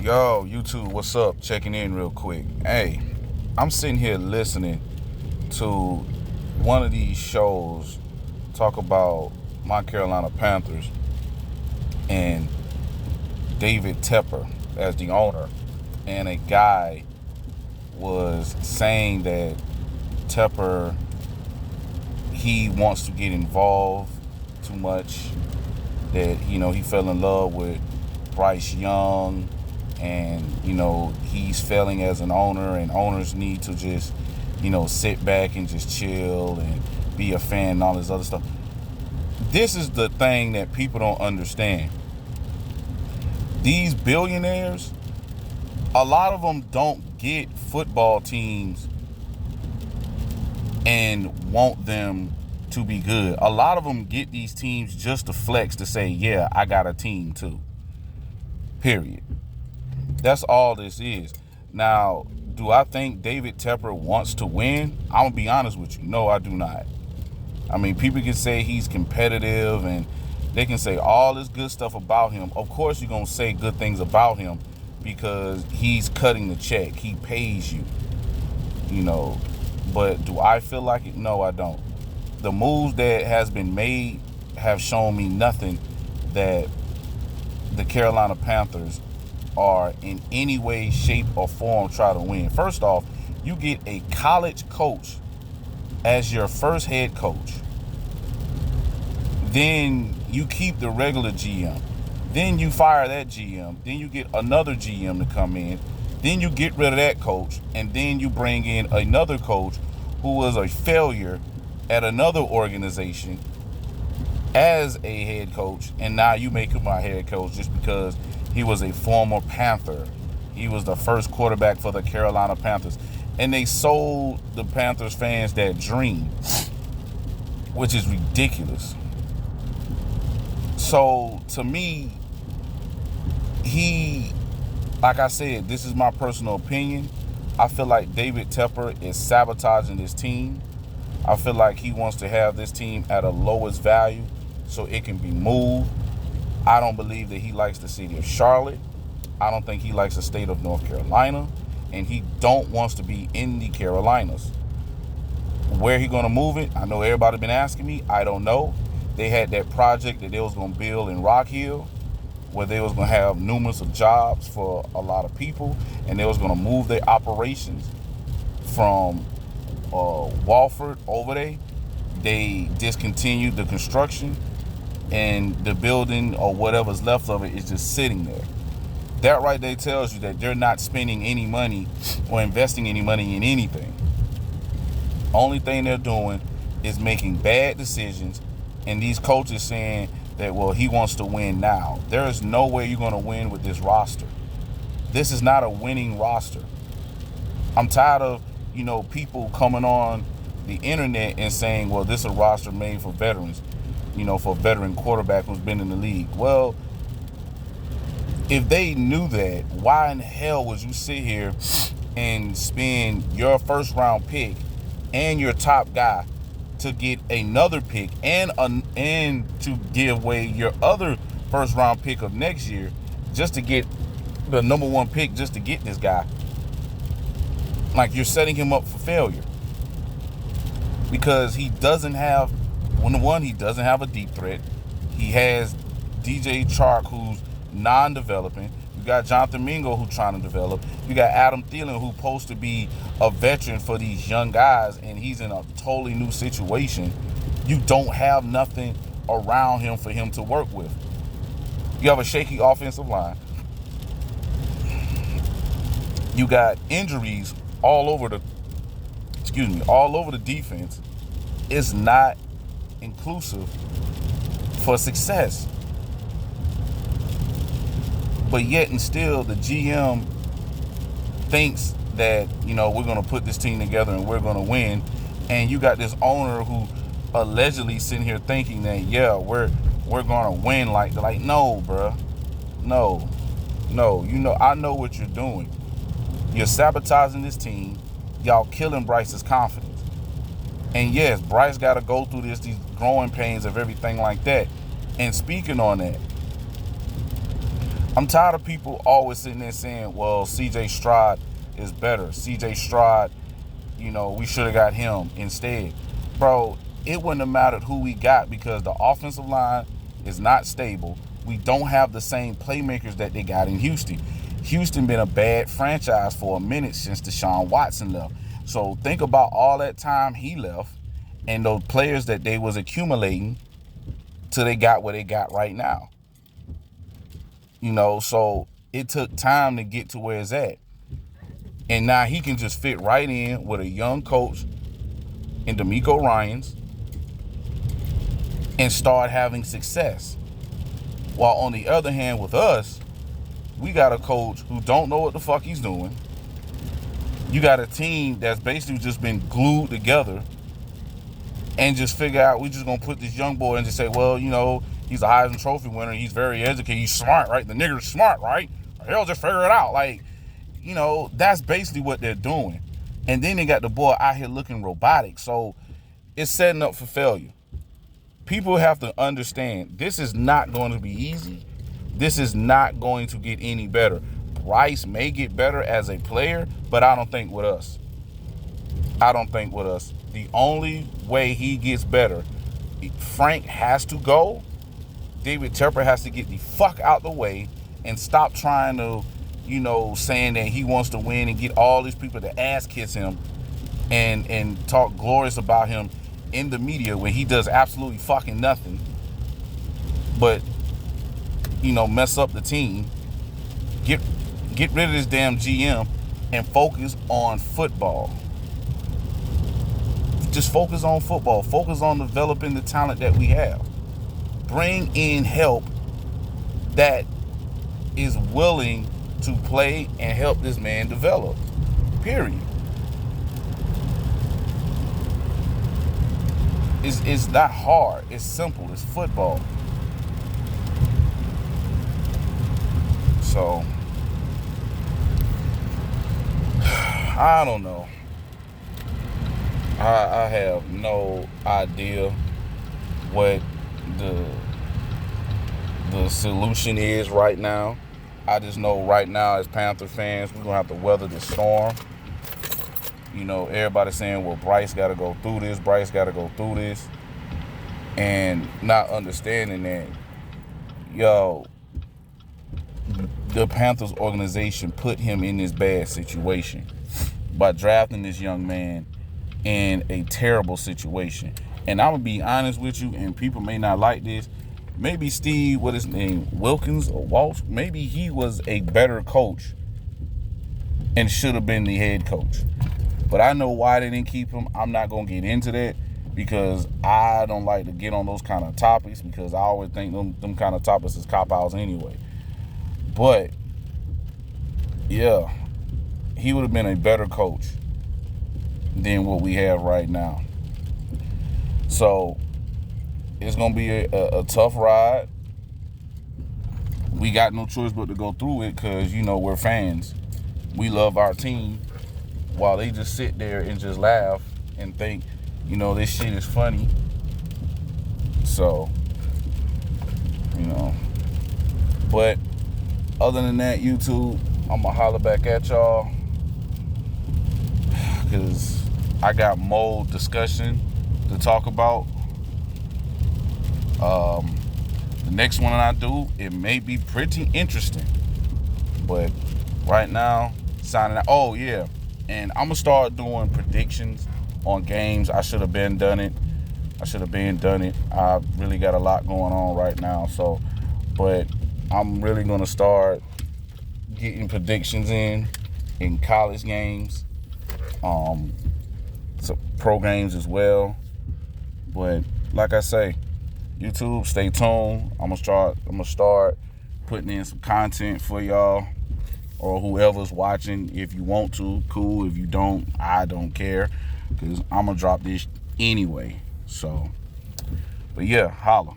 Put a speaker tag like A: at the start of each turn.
A: Yo, YouTube, what's up? Checking in real quick. Hey, I'm sitting here listening to one of these shows talk about my Carolina Panthers and David Tepper as the owner. And a guy was saying that Tepper, he wants to get involved too much, that, he fell in love with Bryce Young, and he's failing as an owner, and owners need to just sit back and just chill and be a fan and all this other stuff. This is the thing that people don't understand. These billionaires, a lot of them don't get football teams and want them to be good. A lot of them get these teams just to flex, to say, yeah, I got a team too. Period. That's all this is. Now, do I think David Tepper wants to win? I'm going to be honest with you. No, I do not. I mean, people can say he's competitive and they can say all this good stuff about him. Of course, you're going to say good things about him because he's cutting the check. He pays you, But do I feel like it? No, I don't. The moves that has been made have shown me nothing that the Carolina Panthers are in any way, shape, or form try to win. First off, you get a college coach as your first head coach. Then you keep the regular GM. Then you fire that GM. Then you get another GM to come in. Then you get rid of that coach. And then you bring in another coach who was a failure at another organization as a head coach. And now you make him my head coach just because he was a former Panther. He was the first quarterback for the Carolina Panthers. And they sold the Panthers fans that dream, which is ridiculous. So, to me, like I said, this is my personal opinion. I feel like David Tepper is sabotaging this team. I feel like he wants to have this team at a lowest value so it can be moved. I don't believe that he likes the city of Charlotte. I don't think he likes the state of North Carolina. And he don't wants to be in the Carolinas. Where he going to move it? I know everybody been asking me. I don't know. They had that project that they was going to build in Rock Hill, where they was going to have numerous of jobs for a lot of people. And they was going to move their operations from Walford over there. They discontinued the construction, and the building or whatever's left of it is just sitting there. That right there tells you that they're not spending any money or investing any money in anything. Only thing they're doing is making bad decisions, and these coaches saying that, well, he wants to win now. There is no way you're going to win with this roster. This is not a winning roster. I'm tired of, people coming on the internet and saying, well, this is a roster made for veterans, for a veteran quarterback who's been in the league. Well, if they knew that, why in the hell would you sit here and spend your first round pick and your top guy to get another pick and to give away your other first round pick of next year just to get the number one pick, just to get this guy? Like, you're setting him up for failure because he doesn't have, he doesn't have a deep threat. He has DJ Chark, who's non-developing. You got Jonathan Mingo, who's trying to develop. You got Adam Thielen, who's supposed to be a veteran for these young guys, and he's in a totally new situation. You don't have nothing around him for him to work with. You have a shaky offensive line. You got injuries all over the defense. It's not inclusive for success. But yet and still, the GM thinks that, we're going to put this team together and we're going to win. And you got this owner who allegedly sitting here thinking that, yeah, we're going to win. Like, no, bruh. No. I know what you're doing. You're sabotaging this team. Y'all killing Bryce's confidence. And yes, Bryce got to go through these growing pains of everything like that. And speaking on that, I'm tired of people always sitting there saying, well, CJ Stroud is better. CJ Stroud, we should have got him instead. Bro, it wouldn't have mattered who we got because the offensive line is not stable. We don't have the same playmakers that they got in Houston. Houston been a bad franchise for a minute since Deshaun Watson left. So think about all that time he left and those players that they was accumulating till they got what they got right now. So it took time to get to where it's at. And now he can just fit right in with a young coach in D'Amico Ryans and start having success. While on the other hand, with us, we got a coach who don't know what the fuck he's doing. You got a team that's basically just been glued together and just figure out we just gonna put this young boy and just say, well, he's a Heisman Trophy winner. He's very educated. He's smart, right? The nigger's smart, right? He'll just figure it out. That's basically what they're doing. And then they got the boy out here looking robotic. So it's setting up for failure. People have to understand this is not going to be easy. This is not going to get any better. Bryce may get better as a player, but I don't think with us. The only way he gets better, Frank has to go. David Tepper has to get the fuck out the way and stop trying to, saying that he wants to win and get all these people to ass kiss him and talk glorious about him in the media when he does absolutely fucking nothing but, mess up the team. Get rid of this damn GM and focus on football. Just focus on football. Focus on developing the talent that we have. Bring in help that is willing to play and help this man develop. Period. It's not hard. It's simple. It's football. So, I don't know. I have no idea what the solution is right now. I just know right now as Panther fans, we're going to have to weather the storm. Everybody saying, well, Bryce got to go through this. And not understanding that, the Panthers organization put him in this bad situation by drafting this young man in a terrible situation. And I'm going to be honest with you, and people may not like this. Maybe Steve, what his name, Wilkins or Walsh, maybe he was a better coach and should have been the head coach. But I know why they didn't keep him. I'm not going to get into that because I don't like to get on those kind of topics because I always think them kind of topics is cop-outs anyway. But, yeah, he would have been a better coach than what we have right now. So it's going to be a tough ride. We got no choice but to go through it because, we're fans. We love our team while they just sit there and just laugh and think, this shit is funny. So, but other than that, YouTube, I'm going to holler back at y'all because I got more discussion to talk about. The next one I do, it may be pretty interesting. But right now, signing out. Oh, yeah. And I'm going to start doing predictions on games. I should have been done it. I really got a lot going on right now. But I'm really going to start getting predictions in college games. So pro games as well. But like I say, YouTube, stay tuned. I'm gonna start putting in some content for y'all or whoever's watching. If you want to, cool. If you don't, I don't care because I'm gonna drop this anyway. So, but yeah, holla.